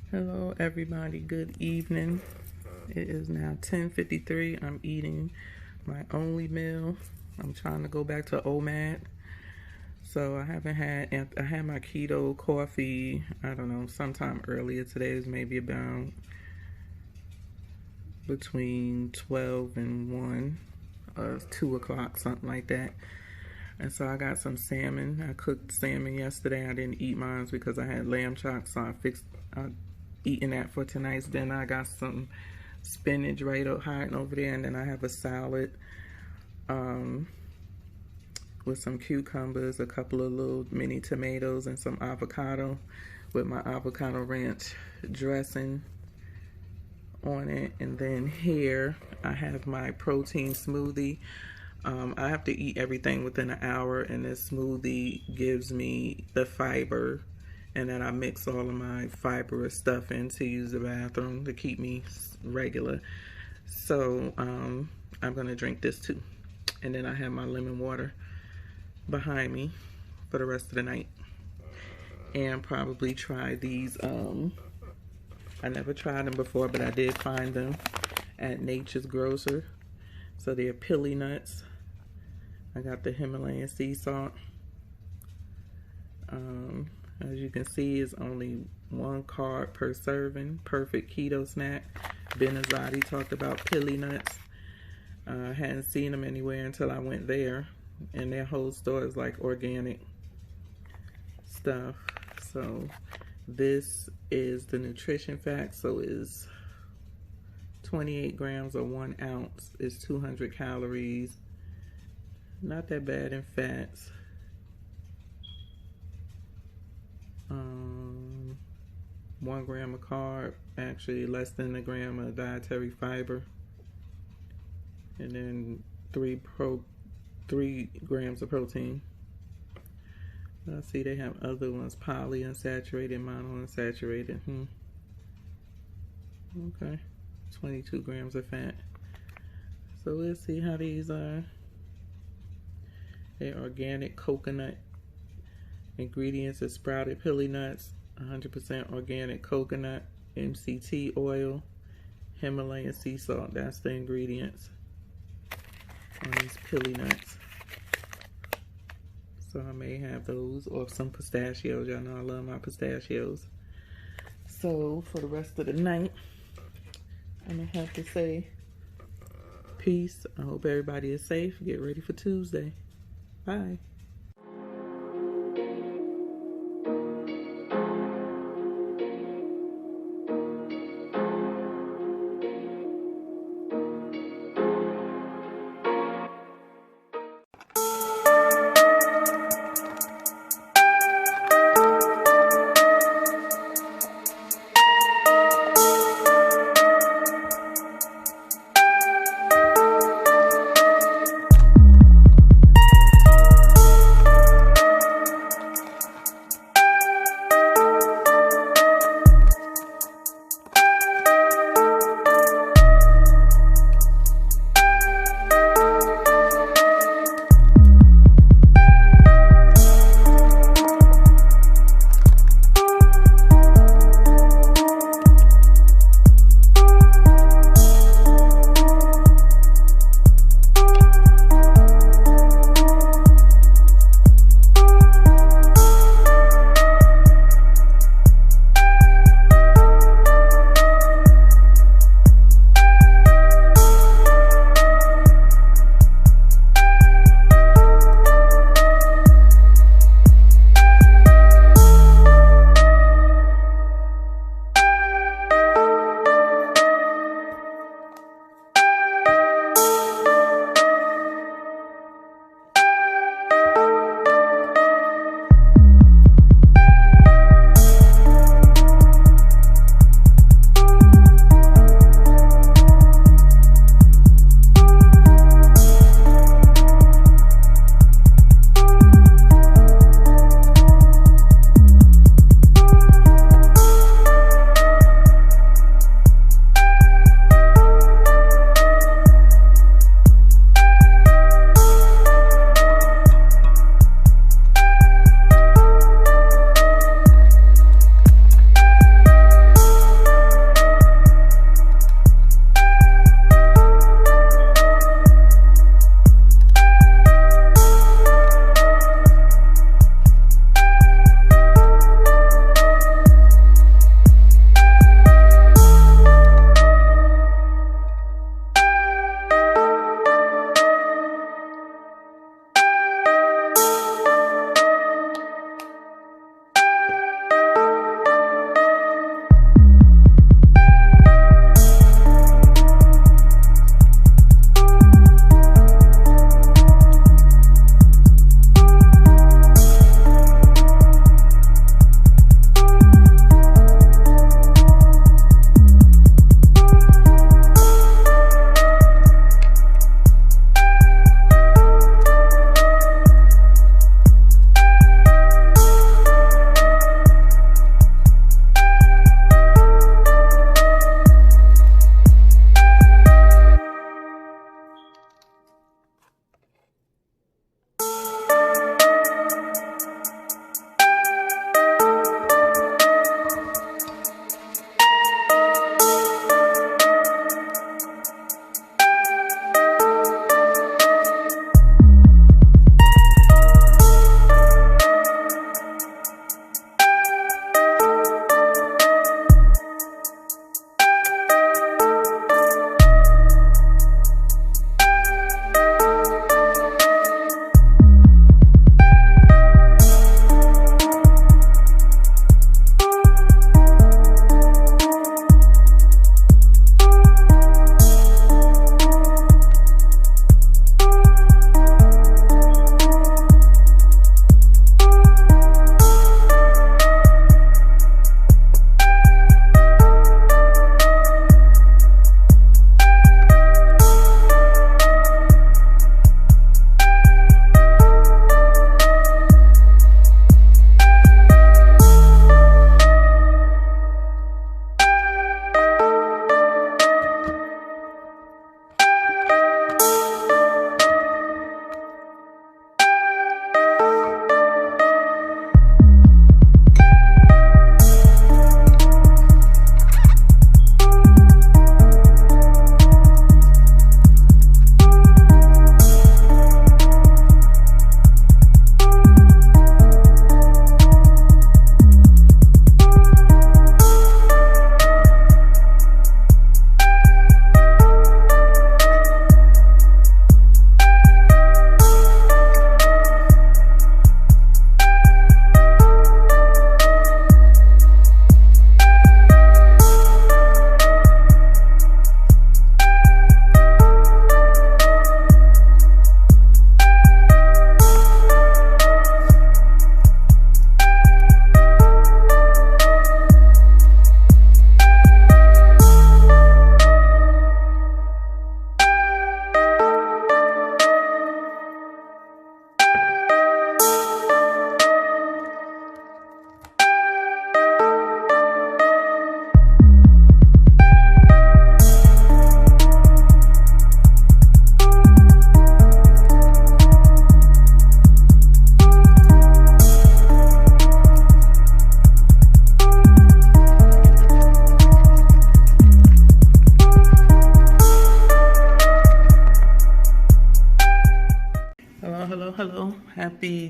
Hello everybody, good evening. It is now 10:53. I'm eating my only meal. I'm trying to go back to OMAD. So I had my keto coffee, I don't know, sometime earlier today. Is maybe about between 12 and 1 or 2 o'clock, something like that. And so I got some salmon. I cooked salmon yesterday. I didn't eat mine because I had lamb chops, so I eating that for tonight's dinner. I got some spinach hiding over there, and then I have a salad with some cucumbers, a couple of little mini tomatoes, and some avocado with my avocado ranch dressing on it. And then here I have my protein smoothie. I have to eat everything within an hour, and this smoothie gives me the fiber, and then I mix all of my fibrous stuff in to use the bathroom to keep me regular. So I'm gonna drink this too, and then I have my lemon water behind me for the rest of the night, and probably try these. I never tried them before, but I did find them at Nature's Grocer. So they're pilly nuts. I got the Himalayan sea salt. As you can see, it's only 1 carb per serving. Perfect keto snack. Ben Azadi talked about pilly nuts. I hadn't seen them anywhere until I went there, and their whole store is like organic stuff. So this is the nutrition fact. So it's 28 grams or 1 ounce is 200 calories. Not that bad in fats. 1 gram of carb, actually less than a gram of dietary fiber, and then 3 grams of protein. I see they have other ones, polyunsaturated, monounsaturated. Okay, 22 grams of fat. So let's see how these are. They're organic coconut. Ingredients are sprouted pilly nuts, 100% organic coconut, MCT oil, Himalayan sea salt. That's the ingredients on these pilly nuts. So I may have those, or some pistachios. Y'all know I love my pistachios. So for the rest of the night, I'm gonna have to say peace. I hope everybody is safe. Get ready for Tuesday. Bye.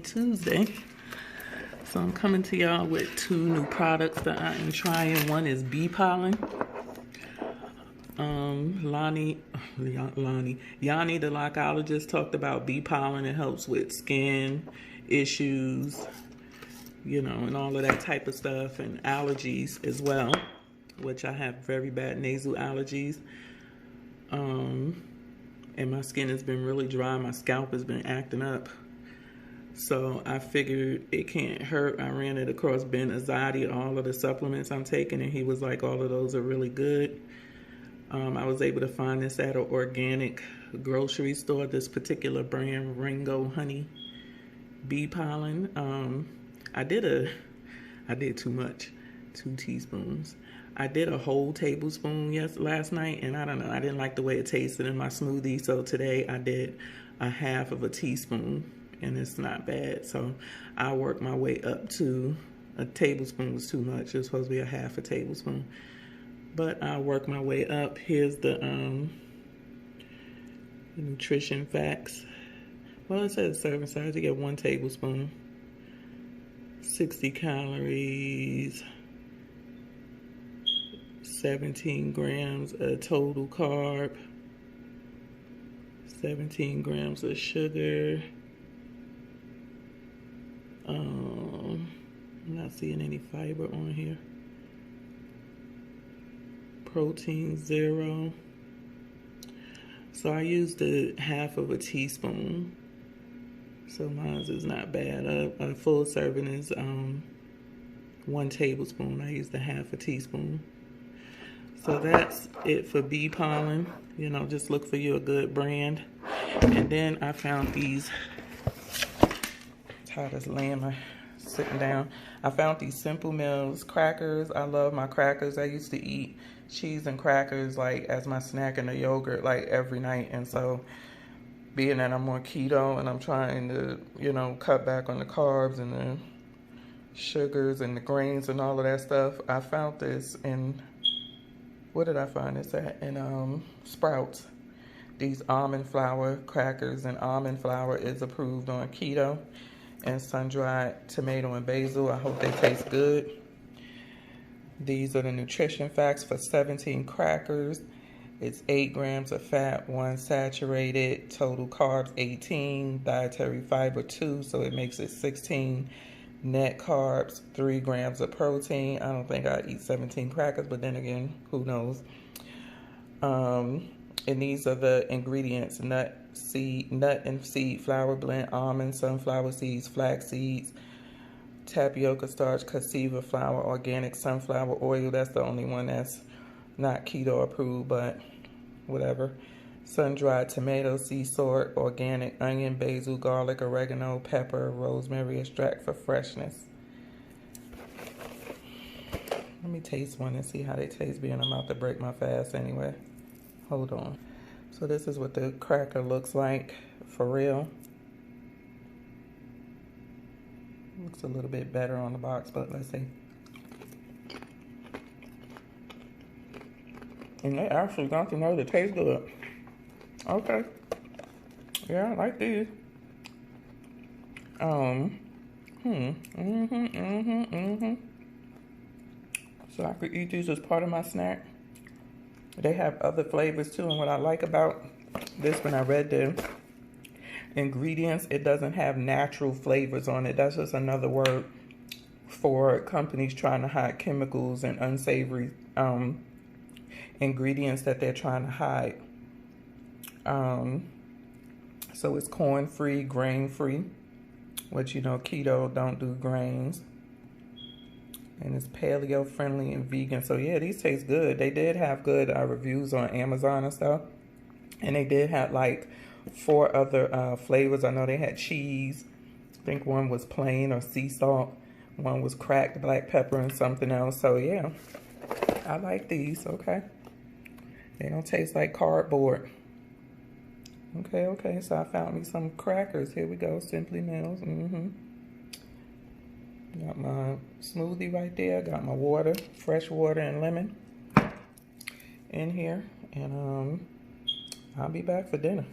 Tuesday. So I'm coming to y'all with 2 new products that I am trying. One is bee pollen. Yanni, the lochologist, talked about bee pollen. It helps with skin issues, you know, and all of that type of stuff, and allergies as well, which I have very bad nasal allergies. And my skin has been really dry. My scalp has been acting up. So I figured it can't hurt. I ran it across Ben Azadi, all of the supplements I'm taking, and he was like, all of those are really good. I was able to find this at an organic grocery store, this particular brand, Ringo Honey Bee Pollen. I did too much, 2 teaspoons. I did a whole tablespoon last night, and I don't know, I didn't like the way it tasted in my smoothie, so today I did a half of a teaspoon, and it's not bad. So I worked my way up to a tablespoon was too much. It was supposed to be a half a tablespoon, but I worked my way up. Here's the nutrition facts. Well, it says serving size. You get 1 tablespoon, 60 calories, 17 grams of total carb, 17 grams of sugar. I'm not seeing any fiber on here. Protein 0. So I used a half of a teaspoon. So mine is not bad. A full serving is 1 tablespoon. I used a half a teaspoon. So that's it for bee pollen. You know, just look for you a good brand. And then I found these. Tired of sitting down. I found these Simple Meals crackers. I love my crackers. I used to eat cheese and crackers like as my snack and a yogurt like every night. And so being that I'm on keto and I'm trying to, you know, cut back on the carbs and the sugars and the grains and all of that stuff, I found this in, what did I find this at? In Sprouts. These almond flour crackers, and almond flour is approved on keto, and sun-dried tomato and basil. I hope they taste good. These are the nutrition facts for 17 crackers. It's 8 grams of fat, 1 saturated, total carbs 18, dietary fiber 2, so it makes it 16 net carbs, 3 grams of protein. I don't think I'd eat 17 crackers, but then again, who knows? And these are the ingredients: nut and seed flour blend, almonds, sunflower seeds, flax seeds, tapioca starch, cassava flour, organic sunflower oil. That's the only one that's not keto approved, but whatever. Sun-dried tomato, sea salt, organic onion, basil, garlic, oregano, pepper, rosemary extract for freshness. Let me taste one and see how they taste, being I'm about to break my fast anyway. Hold on. So this is what the cracker looks like for real. Looks a little bit better on the box, but let's see. And they actually got to know they taste good. Okay. Yeah, I like these. So I could eat these as part of my snack. They have other flavors too, and what I like about this, when I read the ingredients, it doesn't have natural flavors on it. That's just another word for companies trying to hide chemicals and unsavory ingredients that they're trying to hide. So it's corn-free, grain-free, which, you know, keto don't do grains. And it's paleo-friendly and vegan. So yeah, these taste good. They did have good reviews on Amazon and stuff. And they did have like 4 other flavors. I know they had cheese. I think one was plain or sea salt. One was cracked black pepper and something else. So yeah, I like these, okay. They don't taste like cardboard. Okay, so I found me some crackers. Here we go, Simply Meals. Got my smoothie right there. Got my water, fresh water and lemon in here. And I'll be back for dinner.